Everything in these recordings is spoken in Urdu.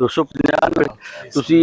250 ਤੁਸੀਂ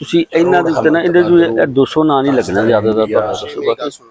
ਤੁਸੀਂ ਇਹਨਾਂ ਦੇ ਉੱਤੇ ਨਾ ਇਹਦੇ ਜੋ 200 ਨਾਂ ਨਹੀਂ ਲੱਗਣਾ ਜ਼ਿਆਦਾ ਦਾ ਤੁਹਾਡਾ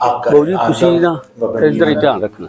ਬਾਬੂ ਜੀ ਤੁਸੀਂ ਨਾ ਇੱਧਰ ਹੀ ਧਿਆਨ ਰੱਖਣਾ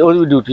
ਉਹਦੀ ਡਿਊਟੀ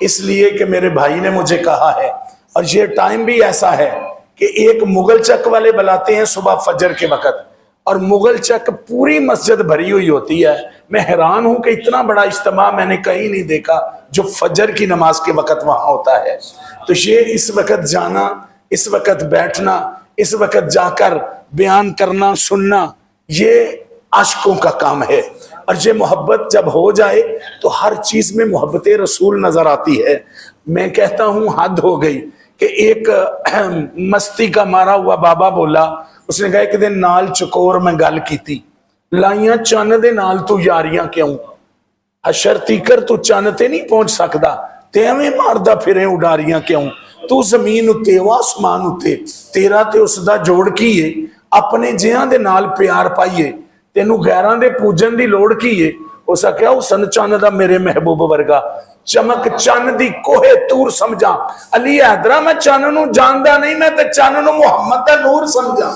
اس لیے کہ میرے بھائی نے مجھے کہا ہے، اور یہ ٹائم بھی ایسا ہے کہ ایک مغل چک والے بلاتے ہیں صبح فجر کے وقت، اور مغل چک پوری مسجد بھری ہوئی ہوتی ہے. میں حیران ہوں کہ اتنا بڑا اجتماع میں نے کہیں نہیں دیکھا جو فجر کی نماز کے وقت وہاں ہوتا ہے. تو یہ اس وقت جانا، اس وقت بیٹھنا، اس وقت جا کر بیان کرنا، سننا، یہ عاشقوں کا کام ہے. اور یہ محبت جب ہو جائے تو ہر چیز میں محبت رسول نظر آتی ہے. میں کہتا ہوں حد ہو گئی کہ ایک مستی کا مارا ہوا بابا بولا، اس نے کہا ایک دن نال چکور میں گل کی تھی، لائیاں چن دے نال تو یاریاں کیوں، حشر تیکر تو چن تے نہیں پہنچ سکدا، تیویں ماردا پھریں اڈاریاں کیوں، تو زمین اتے و آسمان اتے، تیرا تے اس دا جوڑ کیے، اپنے جیاں دے نال پیار پائیے، تینو غیران دے پوجن دی لوڑ کیے. ہو سکیا حسن چن دا میرے محبوب ورگا، چمک چن دی کوہ تور سمجھا، علی حیدرہ میں چن نو جاندہ نہیں، میں تے چن نو محمد دا نور سمجھا.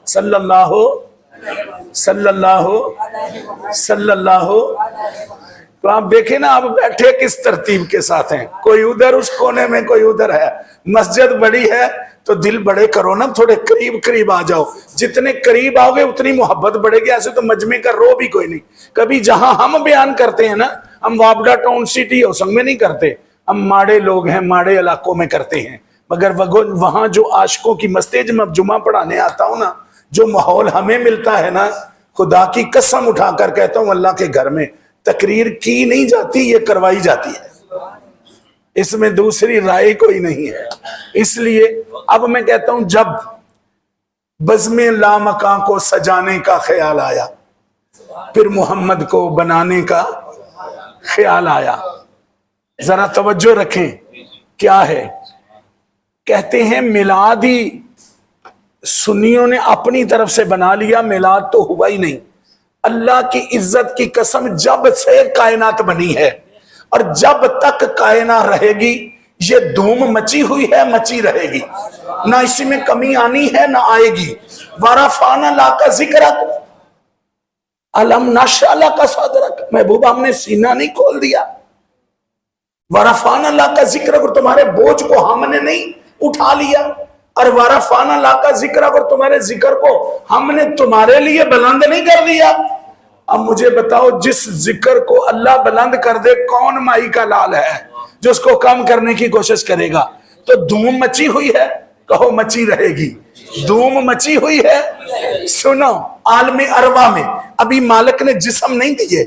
صلی اللہ صلی اللہ صلی اللہ. تو آپ دیکھیں نا، آپ بیٹھے کس ترتیب کے ساتھ ہیں، کوئی ادھر اس کونے میں، کوئی ادھر ہے. مسجد بڑی ہے تو دل بڑے کرو نا، تھوڑے قریب قریب آ جاؤ، جتنے قریب آؤ گے اتنی محبت بڑھے گی. ایسے تو مجمع کا رو بھی کوئی نہیں. کبھی جہاں ہم بیان کرتے ہیں نا، ہم وابڈا ٹاؤن سٹی ہوسنگ میں نہیں کرتے، ہم ماڑے لوگ ہیں، ماڑے علاقوں میں کرتے ہیں. مگر وہاں جو عاشقوں کی مسجد میں جمعہ پڑھانے آتا ہوں نا، جو ماحول ہمیں ملتا ہے نا، خدا کی قسم اٹھا کر کہتا ہوں، اللہ کے گھر میں تقریر کی نہیں جاتی، یہ کروائی جاتی ہے. اس میں دوسری رائے کوئی نہیں ہے. اس لیے اب میں کہتا ہوں، جب بزم لامکاں کو سجانے کا خیال آیا، پھر محمد کو بنانے کا خیال آیا. ذرا توجہ رکھیں، کیا ہے کہتے ہیں، میلاد ہی سنیوں نے اپنی طرف سے بنا لیا، میلاد تو ہوا ہی نہیں. اللہ کی عزت کی قسم، جب سے کائنات بنی ہے اور جب تک کائنات رہے گی، یہ دھوم مچی ہوئی ہے، مچی رہے گی، نہ اسی میں کمی آنی ہے نہ آئے گی. وَرَفَعْنَا لَكَ ذِكْرَكَ أَلَمْ نَشْرَحْ لَكَ صَدْرَكَ. محبوب ہم نے سینہ نہیں کھول دیا. وَرَفَعْنَا لَكَ ذِكْرَكَ، تمہارے بوجھ کو ہم نے نہیں اٹھا لیا. اور وَرَفَعْنَا لَكَ ذِكْرَكَ، تمہارے ذکر کو ہم نے تمہارے لیے بلند نہیں کر دیا. اب مجھے بتاؤ، جس ذکر کو اللہ بلند کر دے، کون مائی کا لال ہے جو اس کو کم کرنے کی کوشش کرے گا؟ تو دھوم مچی ہوئی ہے، کہو مچی رہے گی. دھوم مچی ہوئی ہے. سنو، عالم ارواح میں ابھی مالک نے جسم نہیں دیے،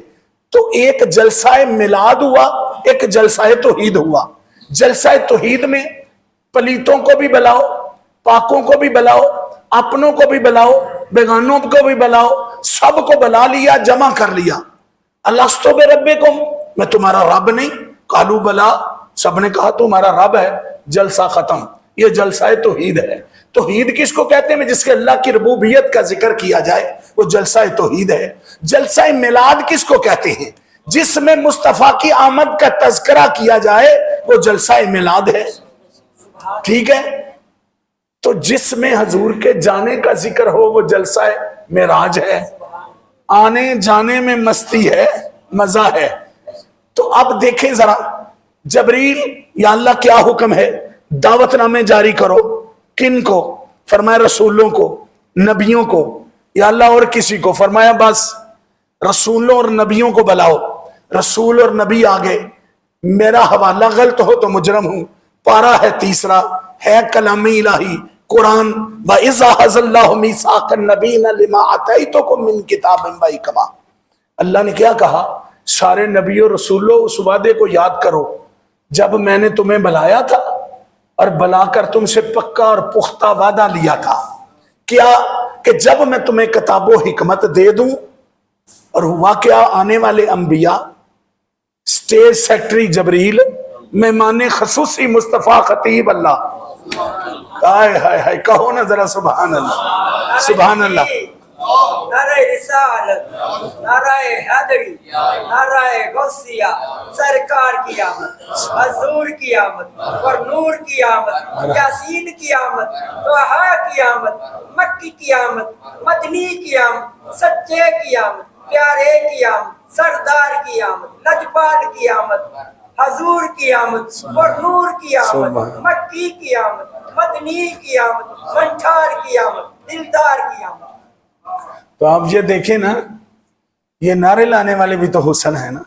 تو ایک جلسہ میلاد ہوا، ایک جلسہ توحید ہوا. جلسہ توحید میں پلیتوں کو بھی بلاؤ، پاکوں کو بھی بلاؤ، اپنوں کو بھی بلاؤ، بیگانوں کو بھی بلاؤ، سب کو بلا لیا، جمع کر لیا. الستو بربکم، میں تمہارا رب نہیں؟ قالوا بلا، سب نے کہا تمہارا رب ہے. جلسہ ختم. یہ جلسہ توحید ہے. توحید کس کو کہتے ہیں؟ جس کے اللہ کی ربوبیت کا ذکر کیا جائے، وہ جلسہ توحید ہے. جلسہ میلاد کس کو کہتے ہیں؟ جس میں مصطفیٰ کی آمد کا تذکرہ کیا جائے، وہ جلسہ میلاد ہے. ٹھیک ہے؟ تو جس میں حضور کے جانے کا ذکر ہو، وہ جلسہ معراج ہے. آنے جانے میں مستی ہے، مزہ ہے. تو اب دیکھیں ذرا، جبریل، یا اللہ کیا حکم ہے؟ دعوت نامے جاری کرو. کن کو؟ فرمایا رسولوں کو، نبیوں کو. یا اللہ اور کسی کو؟ فرمایا بس رسولوں اور نبیوں کو بلاؤ. رسول اور نبی آگے. میرا حوالہ غلط ہو تو مجرم ہوں. پارہ ہے 3 ہے کلام الہی قرآن. وَإِذَا أَخَذَ اللَّهُ مِيثَاقَ النَّبِيِّينَ لَمَا آتَيْتُكُم مِّن كِتَابٍ وَحِکمَةٍ. اللہ نے کیا کہا؟ سارے نبیوں رسولوں اس وعدے کو یاد کرو جب میں نے تمہیں بلایا تھا اور بلا کر تم سے پکا اور پختہ وعدہ لیا تھا. کیا کہ جب میں تمہیں کتاب و حکمت دے دوں. اور ہوا کیا؟ آنے والے انبیاء، اسٹیج سیکٹری جبریل، مہمان خصوصی مصطفیٰ خطیب اللہ. ہائے ہائے ہائے، کہو نا ذرا سبحان اللہ، سبحان اللہ. نعرہ رسالت، نعرہ حیدری، نعرہ غوثیہ، سرکار کی آمد، حضور کی آمد، اور نور کی آمد، یاسین کی آمد، طہا کی آمد، مکی کی آمد، مدنی کی آمد، سچے کی آمد، پیارے کی آمد، سردار کی آمد، لجپال کی آمد، حضور کی آمد اور نور کی آمد سبحان۔ مکی کی آمد مدنی کی آمد منٹھار کی آمد دلدار کی آمد۔ تو آپ یہ دیکھیں نا، یہ نعرے لانے والے بھی تو حسن ہے نا،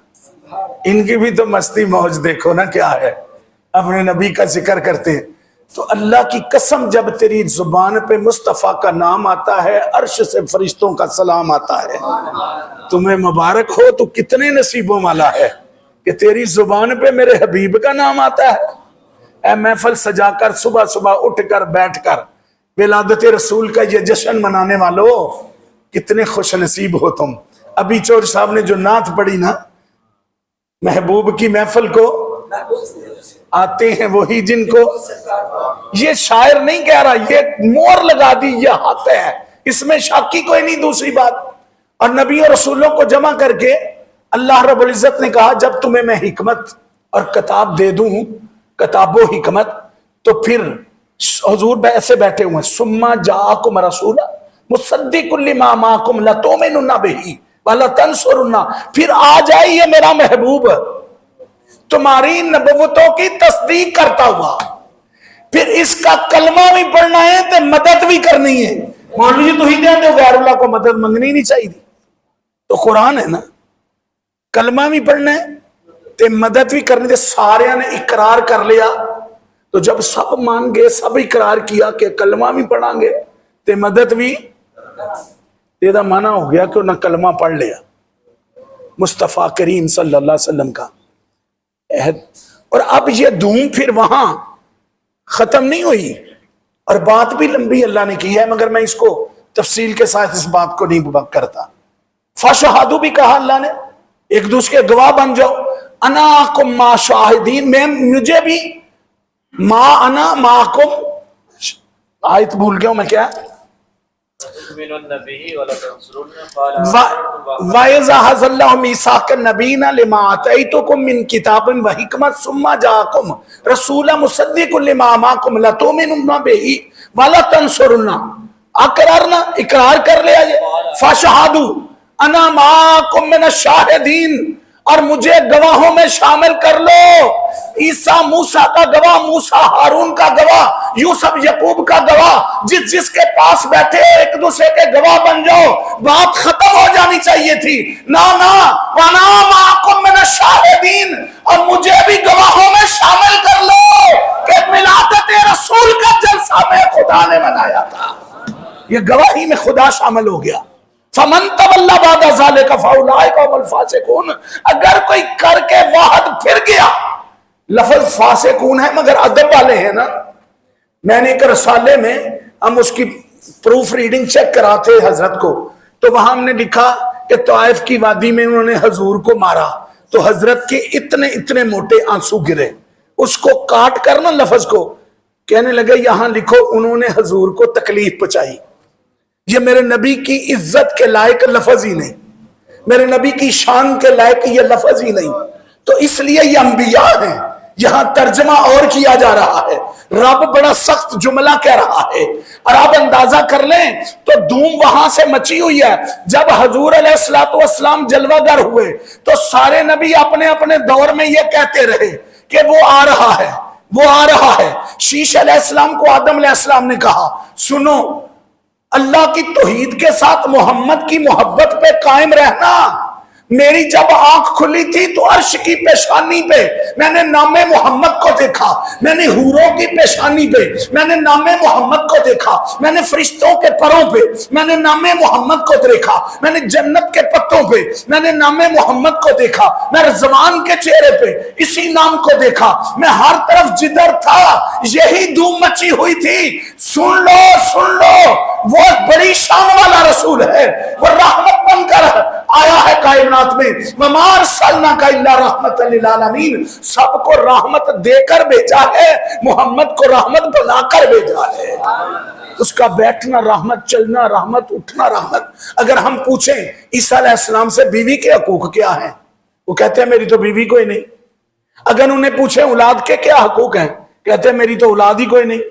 ان کی بھی تو مستی موج دیکھو نا کیا ہے، اپنے نبی کا ذکر کرتے ہیں۔ تو اللہ کی قسم جب تیری زبان پہ مصطفیٰ کا نام آتا ہے، عرش سے فرشتوں کا سلام آتا ہے، تمہیں مبارک ہو، تو کتنے نصیبوں والا ہے کہ تیری زبان پہ میرے حبیب کا نام آتا ہے۔ اے محفل سجا کر صبح صبح اٹھ کر بیٹھ کر ولادت رسول کا یہ جشن منانے والوں، کتنے خوش نصیب ہو تم۔ ابھی چور صاحب نے جو نعت پڑھی نا، محبوب کی محفل کو آتے ہیں وہی جن کو، یہ شاعر نہیں کہہ رہا، یہ مور لگا دی، یہ حق ہے، اس میں شک کی کوئی نہیں۔ دوسری بات، اور نبی اور رسولوں کو جمع کر کے اللہ رب العزت نے کہا جب تمہیں میں حکمت اور کتاب دے دوں، کتاب و حکمت، تو پھر حضور ایسے بیٹھے ہوئے، ثم جاءکم رسول مصدق لما معکم لتؤمنن بہ ولتنصرن، پھر آ جائے یہ میرا محبوب تمہاری نبوتوں کی تصدیق کرتا ہوا، پھر اس کا کلمہ بھی پڑھنا ہے تو مدد بھی کرنی ہے۔ مولوی تو ہی دیں دو، غیر اللہ کو مدد منگنی نہیں چاہیے، تو قرآن ہے نا، کلمہ بھی پڑھنا ہے تو مدد بھی کرنی ہے۔ سارے نے اقرار کر لیا، تو جب سب مان گئے، سب اقرار کیا کہ کلمہ بھی پڑھیں گے تو مدد بھی، یہ معنی ہو گیا کہ انہوں نے کلمہ پڑھ لیا مصطفیٰ کریم صلی اللہ علیہ وسلم کا عہد۔ اور اب یہ دھوم پھر وہاں ختم نہیں ہوئی، اور بات بھی لمبی اللہ نے کی ہے، مگر میں اس کو تفصیل کے ساتھ اس بات کو نہیں کرتا۔ فشہادو بھی کہا اللہ نے، ایک دوسرے کے گواہ بن جاؤ، انا کم ما شاہدین، میں مجھے بھی، ما انا معکم، آیت بھول گیا ہوں میں کیا، وَإِذَا أَخَذَ اللَّهُ مِيثَاقَ النَّبِيِّينَ لَمَا آتَيْتُكُم مِّن كِتَابٍ وَحِكْمَةٍ ثُمَّ جَاءَكُمْ رَسُولٌ مُصَدِّقٌ لِّمَا مَعَكُمْ لَتُؤْمِنُنَّ بِهِ وَلَتَنصُرُنَّ، اقرار کر لیا یہ، فَشَهَادُوا أَنَا مَعَكُم مِّنَ الشَّاهِدِينَ، اور مجھے گواہوں میں شامل کر لو، عیسیٰ موسیٰ کا گواہ، موسیٰ ہارون کا گواہ، یوسف یعقوب کا گواہ، جس کے پاس بیٹھے ایک دوسرے کے گواہ بن جاؤ۔ بات ختم ہو جانی چاہیے تھی، نا وَأَنَا مَعَكُم مِّنَ الشَّاهِدِينَ، اور مجھے بھی گواہوں میں شامل کر لو کہ ولادت رسول کا جلسہ میں خدا نے منایا تھا، یہ گواہی میں خدا شامل ہو گیا۔ فمن تولی بعد ذلک فاولئک هم الفاسقون، اگر کوئی کر کے واحد پھر گیا، لفظ فاسقون ہے مگر ادب والے ہیں نا۔ میں نے ایک رسالے میں ہم اس کی پروف ریڈنگ چیک کراتے حضرت کو، تو وہاں ہم نے لکھا کہ طائف کی وادی میں انہوں نے حضور کو مارا، تو حضرت کے اتنے موٹے آنسو گرے، اس کو کاٹ کر نا لفظ کو کہنے لگے یہاں لکھو انہوں نے حضور کو تکلیف پہنچائی، یہ میرے نبی کی عزت کے لائق لفظ ہی نہیں، میرے نبی کی شان کے لائق یہ لفظ ہی نہیں، تو اس لیے یہ انبیاء ہیں، یہاں ترجمہ اور کیا جا رہا ہے، رب بڑا سخت جملہ کہہ رہا ہے، اور آپ اندازہ کر لیں تو دھوم وہاں سے مچی ہوئی ہے۔ جب حضور علیہ السلام جلوہ گر ہوئے تو سارے نبی اپنے اپنے دور میں یہ کہتے رہے کہ وہ آ رہا ہے، وہ آ رہا ہے۔ شیش علیہ السلام کو آدم علیہ السلام نے کہا سنو، اللہ کی توحید کے ساتھ محمد کی محبت پہ قائم رہنا۔ میری جب آنکھ کھلی تھی تو عرش کی پیشانی پہ میں نے نام محمد کو دیکھا، میں نے حوروں کی پیشانی پہ میں نے نام محمد کو دیکھا، میں نے فرشتوں کے پروں پہ میں نے نام محمد کو دیکھا، میں نے جنت کے پتوں پہ میں نے نام محمد کو دیکھا، میں رضوان کے چہرے پہ اسی نام کو دیکھا، میں ہر طرف جدھر تھا یہی دھوم مچی ہوئی تھی۔ سن لو وہ بڑی شان والا رسول ہے، وہ رحمت بن کر آیا ہے کائنات میں، وَمَا أَرْسَلْنَاكَ إِلَّا رَحْمَةً لِلْعَالَمِينَ، سب کو رحمت دے کر بھیجا ہے، محمد کو رحمت بنا کر بھیجا ہے، اس کا بیٹھنا رحمت، چلنا رحمت، اٹھنا رحمت۔ اگر ہم پوچھیں عیسیٰ علیہ السلام سے بیوی کے حقوق کیا ہیں، وہ کہتے ہیں میری تو بیوی کوئی نہیں۔ اگر انہیں پوچھیں اولاد کے کیا حقوق ہیں، کہتے ہیں میری تو اولاد ہی کوئی نہیں۔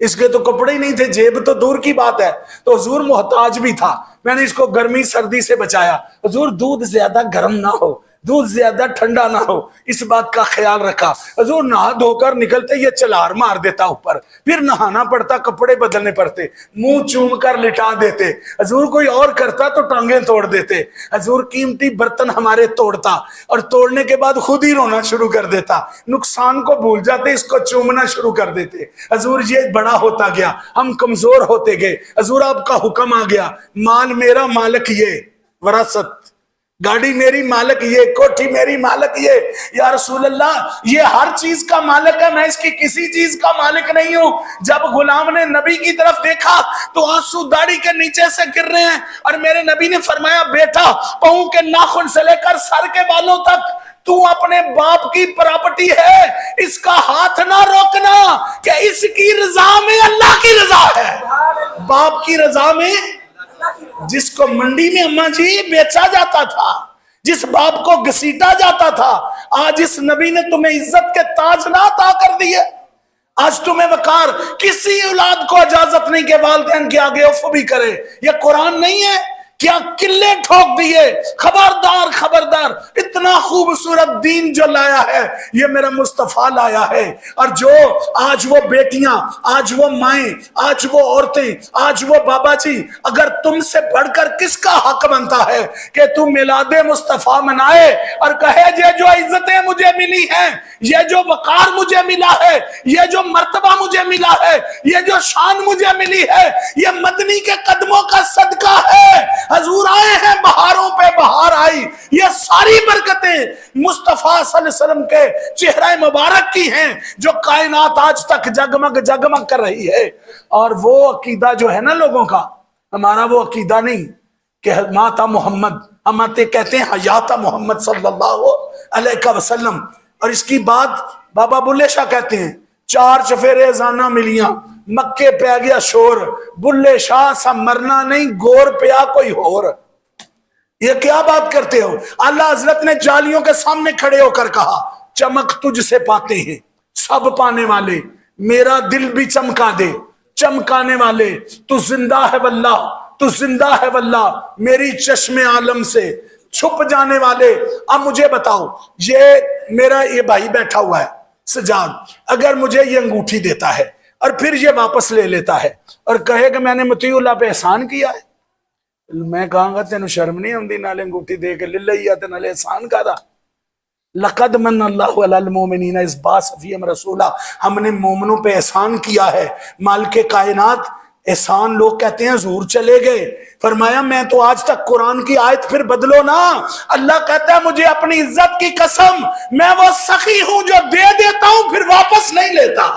اس کے تو کپڑے ہی نہیں تھے، جیب تو دور کی بات ہے. تو حضور محتاج بھی تھا. میں نے اس کو گرمی سردی سے بچایا. حضور دودھ زیادہ گرم نہ ہو، دودھ زیادہ ٹھنڈا نہ ہو، اس بات کا خیال رکھا. حضور نہا دھو کر نکلتے یہ چلار مار دیتا اوپر، پھر نہانا پڑتا، کپڑے بدلنے پڑتے، منہ چوم کر لٹا دیتے. حضور کوئی اور کرتا تو ٹانگیں توڑ دیتے. حضور قیمتی برتن ہمارے توڑتا اور توڑنے کے بعد خود ہی رونا شروع کر دیتا. نقصان کو بھول جاتے، اس کو چومنا شروع کر دیتے. حضور یہ بڑا ہوتا گیا، ہم کمزور ہوتے گئے. حضور آپ کا حکم آ گیا، مال میرا مالک یہ، وراثت، گاڑی میری مالک یہ، کوٹھی میری مالک یہ. یا رسول اللہ یہ ہر چیز کا مالک ہے، میں اس کی کسی چیز کا مالک نہیں ہوں. جب غلام نے نبی کی طرف دیکھا تو آنسو داڑھی کے نیچے سے گر رہے ہیں، اور میرے نبی نے فرمایا بیٹا پاؤں کے ناخن سے لے کر سر کے بالوں تک تو اپنے باپ کی پراپرٹی ہے، اس کا ہاتھ نہ روکنا کہ اس کی رضا میں اللہ کی رضا ہے. باپ کی رضا میں، جس کو منڈی میں اماں جی بیچا جاتا تھا، جس باپ کو گھسیٹا جاتا تھا، آج اس نبی نے تمہیں عزت کے تاج نہ عطا کر دیے. آج تمہیں وقار، کسی اولاد کو اجازت نہیں کہ والدین کے آگے اف بھی کرے. یہ قرآن نہیں ہے کیا قلے ٹھوک دیے. خبردار خبردار، اتنا خوبصورت دین جو لایا ہے یہ میرا مصطفیٰ لایا ہے. اور جو آج وہ بیٹیاں، آج وہ مائیں، آج وہ عورتیں، آج وہ بابا جی اگر تم سے بڑھ کر کس کا حق بنتا ہے کہ تم میلاد مصطفیٰ منائے اور کہے یہ جو عزتیں مجھے ملی ہیں، یہ جو وقار مجھے ملا ہے، یہ جو مرتبہ مجھے ملا ہے، یہ جو شان مجھے ملی ہے، یہ مدنی کے قدموں کا صدقہ ہے. حضور آئے ہیں، بہاروں پہ بہار آئی. یہ ساری برکتیں مصطفیٰ صلی اللہ علیہ وسلم کے چہرہ مبارک کی ہیں جو کائنات آج تک جگمگ جگمگ کر رہی ہے. اور وہ عقیدہ جو ہے نا لوگوں کا، ہمارا وہ عقیدہ نہیں کہ ماتا محمد، ہم آتے کہتے ہیں حیات محمد صلی اللہ علیہ وسلم. اور اس کی بات بابا بلے شاہ کہتے ہیں، 4 چفیرے زانہ ملیاں، مکے پہ گیا شور، بلے شاہ سا مرنا نہیں، گور پیا کوئی اور. یہ کیا بات کرتے ہو؟ اللہ حضرت نے جالیوں کے سامنے کھڑے ہو کر کہا چمک تجھ سے پاتے ہیں سب پانے والے، میرا دل بھی چمکا دے چمکانے والے. تو زندہ ہے واللہ، تو زندہ ہے واللہ، میری چشم عالم سے چھپ جانے والے. اب مجھے بتاؤ، یہ میرا یہ بھائی بیٹھا ہوا ہے سجاد، اگر مجھے یہ انگوٹھی دیتا ہے اور پھر یہ واپس لے لیتا ہے اور کہے کہ میں نے مطیع اللہ پہ احسان کیا ہے، میں کہاں گا تینوں شرم نہیں ہوندی نالے انگوٹھی دے کے للہ تے نالے احسان کا دا. لقد من اللہ علی المومنین اذ بعث فیہم رسولا، ہم نے مومنوں پہ احسان کیا ہے. مالک کائنات احسان لوگ کہتے ہیں حضور چلے گئے، فرمایا میں تو آج تک قرآن کی آیت پھر بدلو نا. اللہ کہتا ہے مجھے اپنی عزت کی قسم، میں وہ سخی ہوں جو دے دیتا ہوں پھر واپس نہیں لیتا.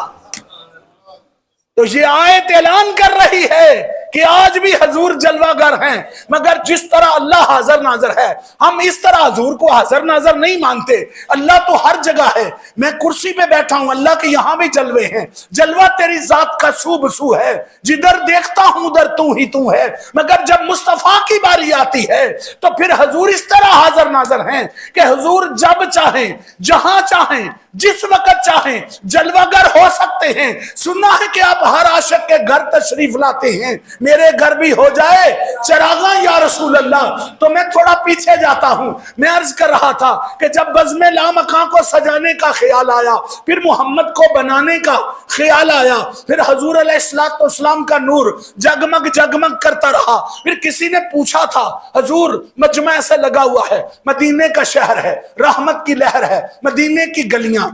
تو یہ آیت اعلان کر رہی ہے کہ آج بھی حضور جلوہ گر ہیں، مگر جس طرح اللہ حاضر ناظر ہے ہم اس طرح حضور کو حاضر ناظر نہیں مانتے. اللہ تو ہر جگہ ہے، میں کرسی پہ بیٹھا ہوں، اللہ کے یہاں بھی جلوے ہیں. جلوہ تیری ذات کا سو بسو ہے، جدھر دیکھتا ہوں ادھر تو ہی تو ہے. مگر جب مصطفیٰ کی باری آتی ہے تو پھر حضور اس طرح حاضر ناظر ہیں کہ حضور جب چاہیں، جہاں چاہیں، جس وقت چاہیں جلوہ گر ہو سکتے ہیں. سننا ہے کہ آپ ہر عاشق کے گھر تشریف لاتے ہیں، میرے گھر بھی ہو جائے چراغاں یا رسول اللہ. تو میں تھوڑا پیچھے جاتا ہوں. میں عرض کر رہا تھا کہ جب بزم لامکاں کو سجانے کا خیال آیا، پھر محمد کو بنانے کا خیال آیا، پھر حضور علیہ السلام کا نور جگمگ جگمگ کرتا رہا. پھر کسی نے پوچھا تھا حضور مجمع ایسے لگا ہوا ہے، مدینے کا شہر ہے، رحمت کی لہر ہے، مدینے کی گلیاں،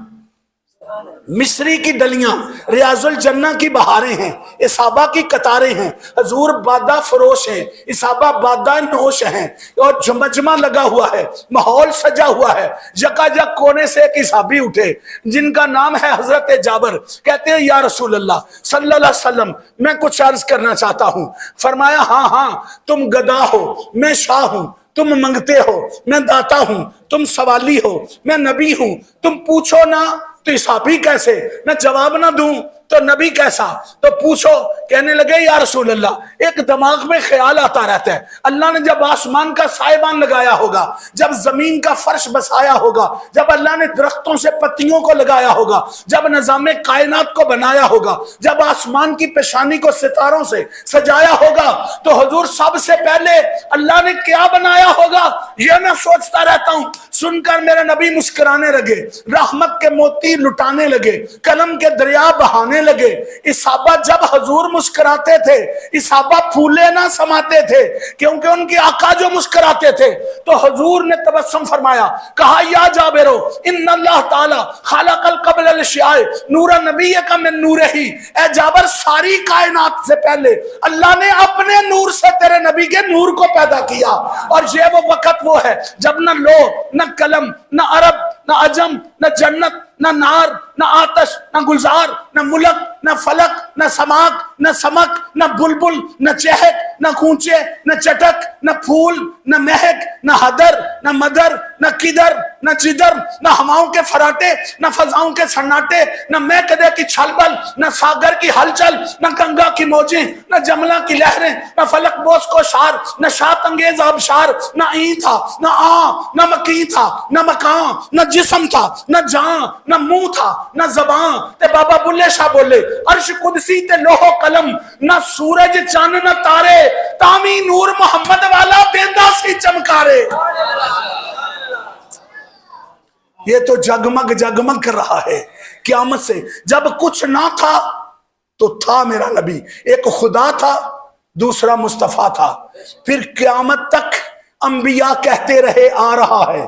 مصری کی ڈلیاں، ریاض الجنہ کی بہاریں ہیں، اصحابہ کی قطاریں ہیں، حضور بادہ فروش ہیں، اصحابہ بادہ نوش ہیں، اور مجمع لگا ہوا ہے، ماحول سجا ہوا ہے. یکا یک کونے سے ایک اصحابی اٹھے جن کا نام ہے حضرت جابر. کہتے ہیں یا رسول اللہ صلی اللہ علیہ وسلم میں کچھ عرض کرنا چاہتا ہوں. فرمایا ہاں ہاں، تم گدا ہو میں شاہ ہوں، تم منگتے ہو میں داتا ہوں، تم سوالی ہو میں نبی ہوں، تم پوچھو نہ تو صحابی کیسے، میں جواب نہ دوں تو نبی کیسا؟ تو پوچھو. کہنے لگے یا رسول اللہ ایک دماغ میں خیال آتا رہتا ہے, اللہ نے جب آسمان کا سائبان لگایا ہوگا, جب زمین کا فرش بسایا ہوگا, جب اللہ نے درختوں سے پتیوں کو لگایا ہوگا, جب نظام کائنات کو بنایا ہوگا, جب آسمان کی پیشانی کو ستاروں سے سجایا ہوگا, تو حضور سب سے پہلے اللہ نے کیا بنایا ہوگا یہ میں سوچتا رہتا ہوں. سن کر میرے نبی مسکرانے لگے, رحمت کے موتی لٹانے لگے, قلم کے دریا بہانے لگے. صحابہ جب حضور مسکراتے تھے, صحابہ پھولے نہ سماتے تھے, کیونکہ ان کے آقا جو مسکراتے تھے تو حضور نے تبسم فرمایا, کہا یا جابرو ان اللہ تعالی خلق القبل الاشیاء نور نبی کا من نور ہی. اے جابر ساری کائنات سے پہلے اللہ نے اپنے نور سے تیرے نبی کے نور کو پیدا کیا, اور یہ وہ وقت وہ ہے جب نہ لو نہ قلم نہ عرب نہ عجم نہ جنت نہ نار نہ آتش نہ گلزار نہ ملک نہ فلک نہ سماک نہ سمک نہ بلبل نہ چہک نہ کونچے نہ چٹک نہ پھول نہ مہک نہ حدر نہ مدر نہ کدھر نہ جدھر نہ ہواؤں کے فراٹے نہ فضاؤں کے سناٹے نہ میکدے کی چھلبل نہ ساگر کی ہلچل نہ گنگا کی موجیں نہ جملہ کی لہریں نہ فلک بوس کو شار نہ شات انگیز آبشار نہ این تھا نہ نہ مکی تھا نہ مکان نہ جسم تھا نہ جان نہ منہ تھا نہ زبان. تے بابا بلے شاہ بولے عرش قدسی تے لوح و قلم نہ سورج چاند نہ تارے تامی نور محمد والا بیندا سی چمکارے. یہ تو جگمگ جگمگ کر رہا ہے قیامت سے. جب کچھ نہ تھا تو تھا میرا نبی, ایک خدا تھا دوسرا مصطفیٰ تھا. پھر قیامت تک انبیاء کہتے رہے آ رہا ہے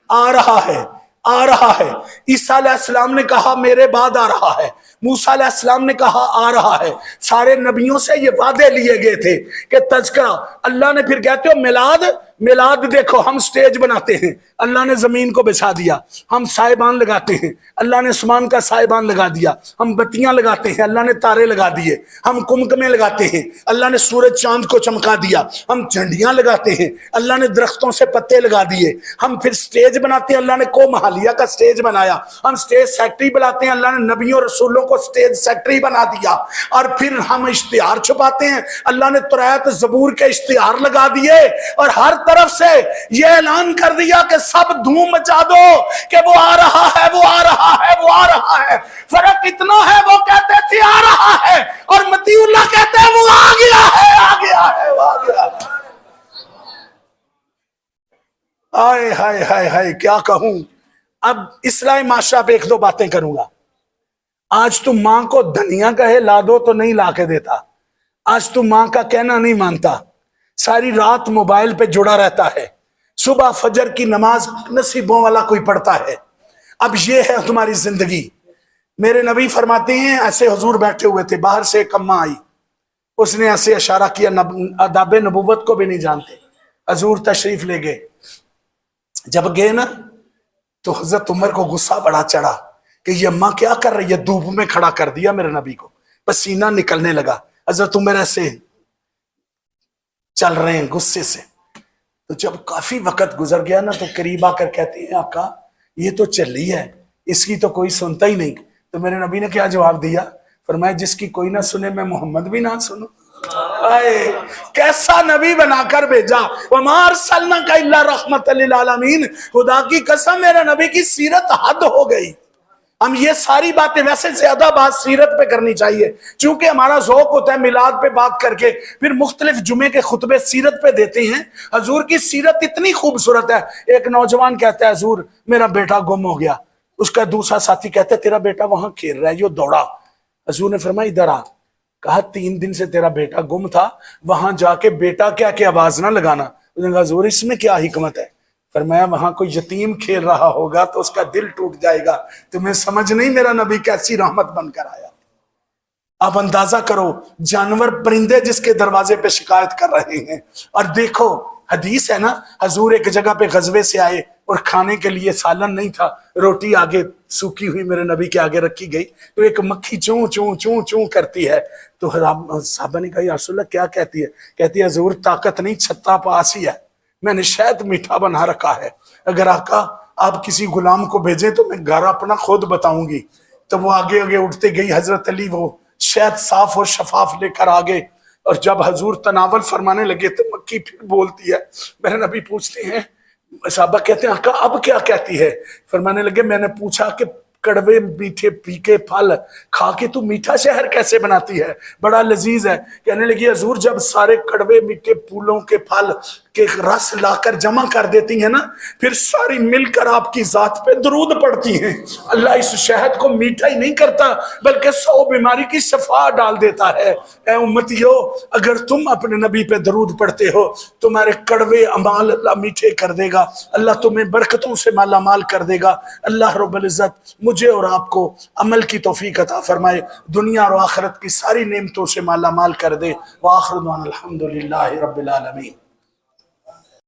آ رہا ہے آ رہا ہے. عیسیٰ علیہ السلام نے کہا میرے بعد آ رہا ہے, موسیٰ علیہ السلام نے کہا آ رہا ہے. سارے نبیوں سے یہ وعدے لیے گئے تھے کہ تذکرہ. اللہ نے پھر کہتے ہو میلاد, میلاد دیکھو ہم سٹیج بناتے ہیں, اللہ نے زمین کو بچھا دیا, ہم سائبان لگاتے ہیں, اللہ نے آسمان کا سائبان لگا دیا, ہم بتیاں لگاتے ہیں, اللہ نے تارے لگا دیے, ہم کمکمے لگاتے ہیں, اللہ نے سورج چاند کو چمکا دیا, ہم جھنڈیاں لگاتے ہیں, اللہ نے درختوں سے پتے لگا دیے, ہم پھر سٹیج بناتے ہیں, اللہ نے کو محالیہ کا سٹیج بنایا, ہم سٹیج سیکٹری بناتے ہیں, اللہ نے نبیوں رسولوں کو سٹیج سیکٹری بنا دیا, اور پھر ہم اشتہار چھپاتے ہیں, اللہ نے ترایت زبور کے اشتہار لگا دیے, اور ہر طرف سے یہ اعلان کر دیا کہ سب دھوم مچا دو کہ وہ آ رہا ہے وہ آ رہا ہے وہ آ رہا ہے. فرق اتنا ہے وہ کہتے تھے آ رہا ہے, اور متی اللہ کہتے ہیں وہ آ گیا ہے آ گیا ہے وہ آ گیا ہے. آئے ہائے ہائے ہائے کیا کہوں. اب اصلاح معاشرہ پہ ایک دو باتیں کروں گا. آج تم ماں کو دھنیا کہے لا دو تو نہیں لا کے دیتا, آج تم ماں کا کہنا نہیں مانتا, ساری رات موبائل پہ جڑا رہتا ہے, صبح فجر کی نماز نصیبوں والا کوئی پڑھتا ہے. اب یہ ہے تمہاری زندگی. میرے نبی فرماتے ہیں ایسے حضور بیٹھے ہوئے تھے, باہر سے ایک اماں آئی, اس نے ایسے اشارہ کیا, آداب نبوت کو بھی نہیں جانتے. حضور تشریف لے گئے. جب گئے نا تو حضرت عمر کو غصہ بڑا چڑھا کہ یہ اماں کیا کر رہی ہے, دھوپ میں کھڑا کر دیا میرے نبی کو, پسینہ نکلنے لگا. حضرت عمر ایسے چل رہے ہیں غصے سے. تو جب کافی وقت گزر گیا نا تو قریب آ کر کہتے ہیں آقا یہ تو چلی ہے, اس کی تو کوئی سنتا ہی نہیں. تو میرے نبی نے کیا جواب دیا, فرمایا جس کی کوئی نہ سنے میں محمد بھی نہ سنوں. کیسا نبی بنا کر بھیجا, وما ارسلناک الا رحمت للعالمین. خدا کی قسم میرے نبی کی سیرت حد ہو گئی. ہم یہ ساری باتیں ویسے زیادہ بات سیرت پہ کرنی چاہیے, چونکہ ہمارا ذوق ہوتا ہے میلاد پہ بات کر کے پھر مختلف جمعے کے خطبے سیرت پہ دیتے ہیں. حضور کی سیرت اتنی خوبصورت ہے. ایک نوجوان کہتا ہے حضور میرا بیٹا گم ہو گیا. اس کا دوسرا ساتھی کہتا ہے تیرا بیٹا وہاں کھیل رہا ہے, جو دوڑا. حضور نے فرمایا ادھر آ. کہا 3 دن سے تیرا بیٹا گم تھا, وہاں جا کے بیٹا کیا کہ آواز نہ لگانا. اس نے کہا حضور اس میں کیا حکمت ہے؟ فرمایا وہاں کوئی یتیم کھیل رہا ہوگا تو اس کا دل ٹوٹ جائے گا. تمہیں سمجھ نہیں میرا نبی کیسی رحمت بن کر آیا. آپ اندازہ کرو جانور پرندے جس کے دروازے پہ شکایت کر رہے ہیں. اور دیکھو حدیث ہے نا, حضور ایک جگہ پہ غزوے سے آئے اور کھانے کے لیے سالن نہیں تھا, روٹی آگے سوکھی ہوئی میرے نبی کے آگے رکھی گئی, تو ایک مکھی چوں چوں چوں چوں کرتی ہے. تو صحابہ نے کہا یا رسول اللہ کیا کہتی ہے؟ کہتی ہے حضور طاقت نہیں, چھتا پاس ہی ہے, میں نے شاید میٹھا بنا رکھا ہے, اگر آقا آپ کسی غلام کو بھیجیں تو میں گھر اپنا خود بتاؤں گی. تو وہ آگے آگے اٹھتے گئی، حضرت علی وہ شہد صاف اور شفاف لے کر آگے، اور جب حضور تناول فرمانے لگے تو مکی پھر بولتی ہے، میرے نبی پوچھتے ہیں، صحابہ کہتے ہیں آقا اب کیا کہتی ہے؟ فرمانے لگے میں نے پوچھا کہ کڑوے میٹھے پھیکے پھل کھا کے تو میٹھا شہر کیسے بناتی ہے، بڑا لذیذ ہے۔ کہنے لگی حضور جب سارے کڑوے میٹھے پھولوں کے پھل کے رس لا کر جمع کر دیتی ہیں نا، پھر ساری مل کر آپ کی ذات پہ درود پڑتی ہیں، اللہ اس شہد کو میٹھا ہی نہیں کرتا بلکہ 100 بیماری کی شفا ڈال دیتا ہے۔ اے امتیو، اگر تم اپنے نبی پہ درود پڑھتے ہو تمہارے کڑوے اعمال اللہ میٹھے کر دے گا، اللہ تمہیں برکتوں سے مالا مال کر دے گا۔ اللہ رب العزت مجھے اور آپ کو عمل کی توفیق عطا فرمائے، دنیا اور آخرت کی ساری نعمتوں سے مالا مال کر دے۔ وآخر دعوانا الحمدللہ رب العالمین۔